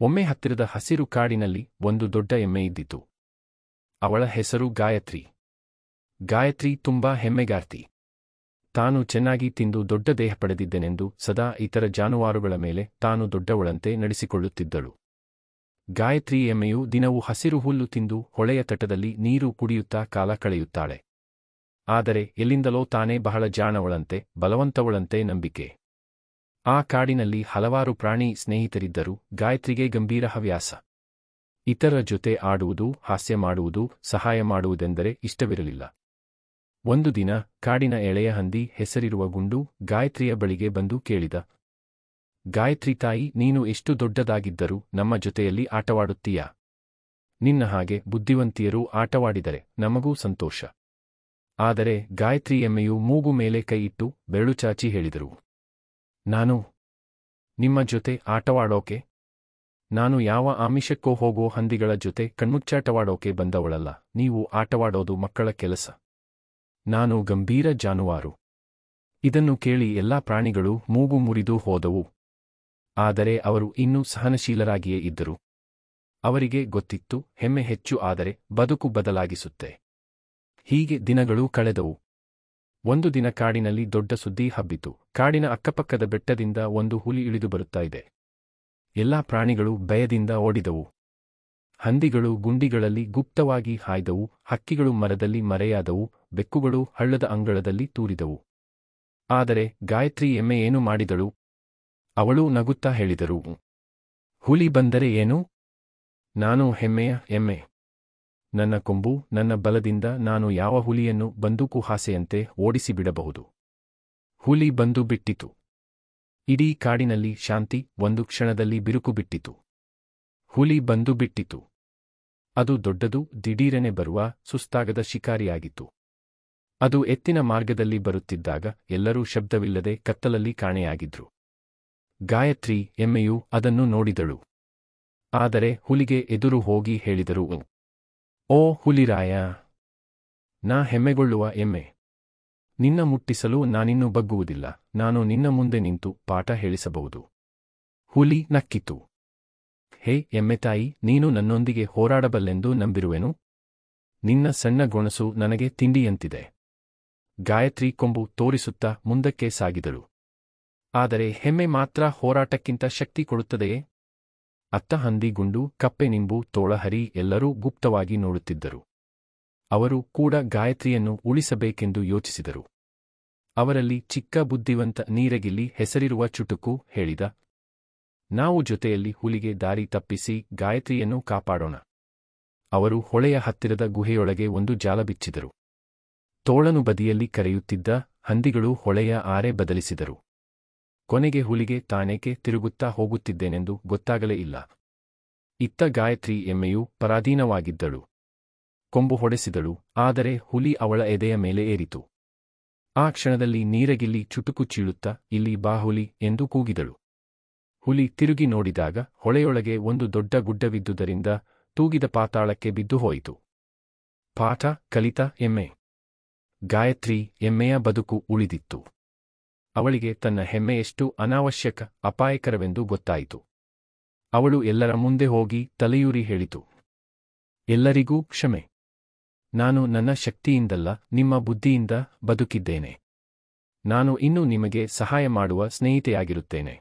ಒಮ್ಮೆ ಹತ್ತಿರದ ಹಸಿರು ಕಾಡಿನಲ್ಲಿ ಒಂದು ದೊಡ್ಡ ಎಮ್ಮೆ ಇದ್ದಿತು. ಅವಳ ಹೆಸರು ಗಾಯತ್ರಿ. ಗಾಯತ್ರಿ ತುಂಬಾ ಹೆಮ್ಮೆಗಾರ್ತಿ. ತಾನು ಚೆನ್ನಾಗಿ ತಿಂದು ದೊಡ್ಡ ದೇಹ ಪಡೆದಿದ್ದೆನೆಂದು ಸದಾ ಇತರ ಜಾನುವಾರುಗಳ ಮೇಲೆ ತಾನು ದೊಡ್ಡವಳಂತೆ ನಡೆಸಿಕೊಳ್ಳುತ್ತಿದ್ದಳು. ಗಾಯತ್ರಿ ಎಮ್ಮೆಯು ದಿನವೂ ಹಸಿರು ಹುಲ್ಲು ತಿಂದು ಹೊಳೆಯ ತಟದಲ್ಲಿ ನೀರು ಕುಡಿಯುತ್ತಾ ಕಾಲ ಕಳೆಯುತ್ತಾಳೆ. ಆದರೆ ಎಲ್ಲಿಂದಲೋ ತಾನೇ ಬಹಳ ಜಾಣವಳಂತೆ, ಬಲವಂತವಳಂತೆ ನಂಬಿಕೆ. ಆ ಕಾಡಿನಲ್ಲಿ ಹಲವಾರು ಪ್ರಾಣಿ ಸ್ನೇಹಿತರಿದ್ದರೂ ಗಾಯತ್ರಿಗೆ ಗಂಭೀರ ಹವ್ಯಾಸ. ಇತರರ ಜೊತೆ ಆಡುವುದು, ಹಾಸ್ಯ ಮಾಡುವುದು, ಸಹಾಯ ಮಾಡುವುದೆಂದರೆ ಇಷ್ಟವಿರಲಿಲ್ಲ. ಒಂದು ದಿನ ಕಾಡಿನ ಎಳೆಯ ಹಂದಿ ಹೆಸರಿರುವ ಗುಂಡು ಗಾಯತ್ರಿಯ ಬಳಿಗೆ ಬಂದು ಕೇಳಿದ, ಗಾಯತ್ರಿ ತಾಯಿ, ನೀನು ಎಷ್ಟು ದೊಡ್ಡದಾಗಿದ್ದರೂ ನಮ್ಮ ಜೊತೆಯಲ್ಲಿ ಆಟವಾಡುತ್ತೀಯಾ? ನಿನ್ನ ಹಾಗೆ ಬುದ್ಧಿವಂತಿಯರು ಆಟವಾಡಿದರೆ ನಮಗೂ ಸಂತೋಷ. ಆದರೆ ಗಾಯತ್ರಿ ಎಮ್ಮೆಯು ಮೂಗು ಮೇಲೆ ಕೈ ಇಟ್ಟು ಬೆರಳು ಚಾಚಿ ಹೇಳಿದರು, ನಾನು ನಿಮ್ಮ ಜೊತೆ ಆಟವಾಡೋಕೆ? ನಾನು ಯಾವ ಆಮಿಷಕ್ಕೋ ಹೋಗೋ ಹಂದಿಗಳ ಜೊತೆ ಕಣ್ಮುಚ್ಚಾಟವಾಡೋಕೆ ಬಂದವಳಲ್ಲ. ನೀವು ಆಟವಾಡೋದು ಮಕ್ಕಳ ಕೆಲಸ. ನಾನು ಗಂಭೀರ ಜಾನುವಾರು. ಇದನ್ನು ಕೇಳಿ ಎಲ್ಲಾ ಪ್ರಾಣಿಗಳು ಮೂಗು ಮುರಿದು ಹೋದವು. ಆದರೆ ಅವರು ಇನ್ನೂ ಸಹನಶೀಲರಾಗಿಯೇ ಇದ್ದರು. ಅವರಿಗೆ ಗೊತ್ತಿತ್ತು, ಹೆಮ್ಮೆ ಹೆಚ್ಚು ಆದರೆ ಬದುಕು ಬದಲಾಗಿಸುತ್ತೆ. ಹೀಗೆ ದಿನಗಳು ಕಳೆದವು. ಒಂದು ದಿನ ಕಾಡಿನಲ್ಲಿ ದೊಡ್ಡ ಸುದ್ದಿ ಹಬ್ಬಿತು. ಕಾಡಿನ ಅಕ್ಕಪಕ್ಕದ ಬೆಟ್ಟದಿಂದ ಒಂದು ಹುಲಿ ಇಳಿದು ಬರುತ್ತಾ ಇದೆ. ಎಲ್ಲಾ ಪ್ರಾಣಿಗಳು ಭಯದಿಂದ ಓಡಿದವು. ಹಂದಿಗಳು ಗುಂಡಿಗಳಲ್ಲಿ ಗುಪ್ತವಾಗಿ ಹಾಯ್ದವು, ಹಕ್ಕಿಗಳು ಮರದಲ್ಲಿ ಮರೆಯಾದವು, ಬೆಕ್ಕುಗಳು ಹಳ್ಳದ ಅಂಗಳದಲ್ಲಿ ತೂರಿದವು. ಆದರೆ ಗಾಯತ್ರಿ ಎಮ್ಮೆ ಏನು ಮಾಡಿದಳು? ಅವಳು ನಗುತ್ತಾ ಹೇಳಿದರು, ಹುಲಿ ಬಂದರೆ ಏನು? ನಾನು ಹೆಮ್ಮೆಯ ಎಮ್ಮೆ. ನನ್ನ ಕೊಂಬು, ನನ್ನ ಬಲದಿಂದ ನಾನು ಯಾವ ಹುಲಿಯನ್ನು ಬಂದೂಕು ಹಾಸೆಯಂತೆ ಓಡಿಸಿಬಿಡಬಹುದು. ಹುಲಿ ಬಂದು ಬಿಟ್ಟಿತು. ಇಡೀ ಕಾಡಿನಲ್ಲಿ ಶಾಂತಿ ಒಂದು ಕ್ಷಣದಲ್ಲಿ ಬಿರುಕು ಬಿಟ್ಟಿತು. ಹುಲಿ ಬಂದು ಬಿಟ್ಟಿತು. ಅದು ದೊಡ್ಡದು, ದಿಢೀರನೆ ಬರುವ, ಸುಸ್ತಾಗದ ಶಿಕಾರಿಯಾಗಿತ್ತು. ಅದು ಎತ್ತಿನ ಮಾರ್ಗದಲ್ಲಿ ಬರುತ್ತಿದ್ದಾಗ ಎಲ್ಲರೂ ಶಬ್ದವಿಲ್ಲದೆ ಕತ್ತಲಲ್ಲಿ ಕಾಣೆಯಾಗಿದ್ರು. ಗಾಯತ್ರಿ ಎಮ್ಮೆಯು ಅದನ್ನು ನೋಡಿದಳು. ಆದರೆ ಹುಲಿಗೆ ಎದುರು ಹೋಗಿ ಹೇಳಿದರು, ಓ ಹುಲಿರಾಯ, ನಾ ಹೆಮ್ಮೆಗೊಳ್ಳುವ ಎಮ್ಮೆ. ನಿನ್ನ ಮುಟ್ಟಿಸಲು ನಾನಿನ್ನು ಬಗ್ಗುವುದಿಲ್ಲ. ನಾನು ನಿನ್ನ ಮುಂದೆ ನಿಂತು ಪಾಠ ಹೇಳಿಸಬಹುದು. ಹುಲಿ ನಕ್ಕಿತು. ಹೇ ಎಮ್ಮೆತಾಯಿ, ನೀನು ನನ್ನೊಂದಿಗೆ ಹೋರಾಡಬಲ್ಲೆಂದು ನಂಬಿರುವೆನು? ನಿನ್ನ ಸಣ್ಣ ಗೊಣಸು ನನಗೆ ತಿಂಡಿಯಂತಿದೆ. ಗಾಯತ್ರಿ ಕೊಂಬು ತೋರಿಸುತ್ತಾ ಮುಂದಕ್ಕೆ ಸಾಗಿದಳು. ಆದರೆ ಹೆಮ್ಮೆ ಮಾತ್ರ ಹೋರಾಟಕ್ಕಿಂತ ಶಕ್ತಿ ಕೊಡುತ್ತದೆಯೇ? ಅತ್ತ ಹಂದಿ, ಗುಂಡು, ಕಪ್ಪೆ, ನಿಂಬು, ತೋಳಹರಿ ಎಲ್ಲರೂ ಗುಪ್ತವಾಗಿ ನೋಡುತ್ತಿದ್ದರು. ಅವರು ಕೂಡ ಗಾಯತ್ರಿಯನ್ನು ಉಳಿಸಬೇಕೆಂದು ಯೋಚಿಸಿದರು. ಅವರಲ್ಲಿ ಚಿಕ್ಕ ಬುದ್ಧಿವಂತ ನೀರಗಿಲ್ಲಿ ಹೆಸರಿರುವ ಚುಟುಕು ಹೇಳಿದ, ನಾವು ಜೊತೆಯಲ್ಲಿ ಹುಲಿಗೆ ದಾರಿ ತಪ್ಪಿಸಿ ಗಾಯತ್ರಿಯನ್ನು ಕಾಪಾಡೋಣ. ಅವರು ಹೊಳೆಯ ಹತ್ತಿರದ ಗುಹೆಯೊಳಗೆ ಒಂದು ಜಾಲ ಬಿಚ್ಚಿದರು. ತೋಳನು ಬದಿಯಲ್ಲಿ ಕರೆಯುತ್ತಿದ್ದ ಹಂದಿಗಳು ಹೊಳೆಯ ಆರೆ ಬದಲಿಸಿದರು. ಕೊನೆಗೆ ಹುಲಿಗೆ ತಾನೇಕೆ ತಿರುಗುತ್ತಾ ಹೋಗುತ್ತಿದ್ದೇನೆಂದು ಗೊತ್ತಾಗಲೇ ಇಲ್ಲ. ಇತ್ತ ಗಾಯತ್ರಿ ಎಮ್ಮೆಯು ಪರಾಧೀನವಾಗಿದ್ದಳು. ಕೊಂಬು ಹೊಡೆಸಿದಳು, ಆದರೆ ಹುಲಿ ಅವಳ ಎದೆಯ ಮೇಲೆ ಏರಿತು. ಆ ಕ್ಷಣದಲ್ಲಿ ನೀರಗಿಲ್ಲಿ ಚುಟುಕು ಚೀಳುತ್ತಾ, ಇಲ್ಲಿ ಬಾ ಹುಲಿ ಎಂದು ಕೂಗಿದಳು. ಹುಲಿ ತಿರುಗಿ ನೋಡಿದಾಗ ಹೊಳೆಯೊಳಗೆ ಒಂದು ದೊಡ್ಡ ಗುಡ್ಡವಿದ್ದುದರಿಂದ ತೂಗಿದ ಪಾತಾಳಕ್ಕೆ ಬಿದ್ದು ಹೋಯಿತು. ಪಾಠ ಕಲಿತ ಎಮ್ಮೆ. ಗಾಯತ್ರಿ ಎಮ್ಮೆಯ ಬದುಕು ಉಳಿದಿತ್ತು. ಅವಳಿಗೆ ತನ್ನ ಹೆಮ್ಮೆ ಎಷ್ಟು ಅನಾವಶ್ಯಕ, ಅಪಾಯಕರವೆಂದು ಗೊತ್ತಾಯಿತು. ಅವಳು ಎಲ್ಲರ ಮುಂದೆ ಹೋಗಿ ತಲೆಯೂರಿ ಹೇಳಿತು, ಎಲ್ಲರಿಗೂ ಕ್ಷಮೆ. ನಾನು ನನ್ನ ಶಕ್ತಿಯಿಂದಲ್ಲ, ನಿಮ್ಮ ಬುದ್ಧಿಯಿಂದ ಬದುಕಿದ್ದೇನೆ. ನಾನು ಇನ್ನೂ ನಿಮಗೆ ಸಹಾಯ ಮಾಡುವ ಸ್ನೇಹಿತೆಯಾಗಿರುತ್ತೇನೆ.